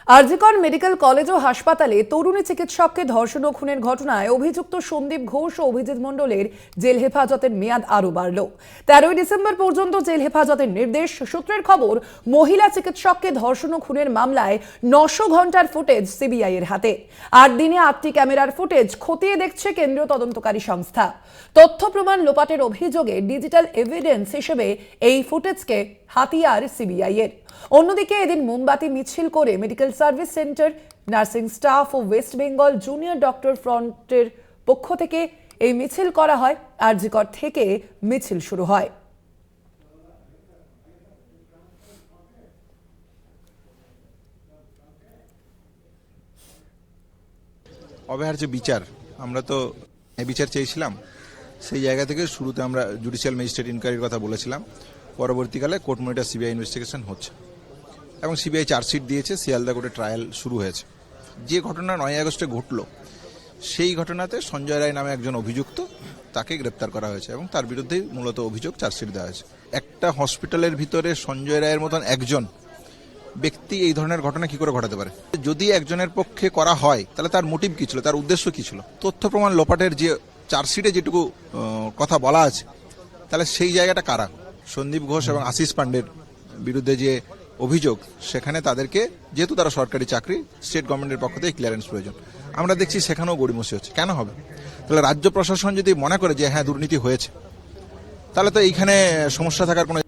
RG Kar medical college ও হাসপাতালে তরুণী চিকিৎসককে ধর্ষণ ও খুনের ঘটনায় অভিযুক্ত সন্দীপ ঘোষ ও অভিজিৎ মণ্ডলের জেল হেফাজতের মেয়াদ আরও বাড়ল। 13ই ডিসেম্বর পর্যন্ত জেল হেফাজতের নির্দেশ। সূত্রের খবর, মহিলা চিকিৎসককে ধর্ষণ ও খুনের মামলায় 900 ঘন্টার ফুটেজ সিবিআই এর হাতে। 8 দিনে 8টি ক্যামেরার ফুটেজ খতিয়ে দেখছে কেন্দ্রীয় তদন্তকারী সংস্থা। তথ্য প্রমাণ লোপাটের অভিযোগে ডিজিটাল এভিডেন্স হিসেবে এই ফুটেজকে হাতিয়ার সিবিআই এর। অন্যদিকে এদিন মোমবাতি মিছিল করে medical service centre, nursing staff ও ওয়েস্ট বেঙ্গল জুনিয়র ডক্টর ফ্রন্টের পক্ষ থেকে এই মিছিল করা হয়। আরজিকর থেকে মিছিল শুরু হয়। অব্যাহত বিচার, আমরা তো বিচার চেয়েছিলাম। সেই জায়গা থেকে শুরুতে আমরা জুডিশিয়াল ম্যাজিস্ট্রেট ইনকোয়ারির কথা বলেছিলাম। পরবর্তীকালে কোর্ট মনিটর সিবিআই ইনভেস্টিগেশন হচ্ছে এবং সিবিআই চার্জশিট দিয়েছে। শিয়ালদা কোর্টে ট্রায়াল শুরু হয়েছে। যে ঘটনা 9 আগস্টে ঘটল, সেই ঘটনাতে সঞ্জয় রায় নামে একজন অভিযুক্ত, তাকে গ্রেপ্তার করা হয়েছে এবং তার বিরুদ্ধেই মূলত অভিযোগ, চার্জশিট দেওয়া হয়েছে। একটা হসপিটালের ভিতরে সঞ্জয় রায়ের মতন একজন ব্যক্তি এই ধরনের ঘটনা কি করে ঘটাতে পারে? যদি একজনের পক্ষে করা হয় তাহলে তার মোটিভ কি ছিল, তার উদ্দেশ্য কি ছিল? তথ্য প্রমাণ লোপাটের যে চার্জশিটে যেটুকু কথা বলা আছে, তাহলে সেই জায়গাটা কারা? সন্দীপ ঘোষ এবং আশিস পান্ডের বিরুদ্ধে যে অভিযোগ, সেখানে তাদেরকে, যেহেতু তারা সরকারি চাকরি, স্টেট গভর্নমেন্টের পক্ষ থেকে ক্লিয়ারেন্স প্রয়োজন। আমরা দেখছি সেখানেও গড়িমসি হচ্ছে। কেন হবে? তাহলে রাজ্য প্রশাসন যদি মনে করে যে হ্যাঁ দুর্নীতি হয়েছে, তাহলে তো এইখানে সমস্যা থাকার কোনো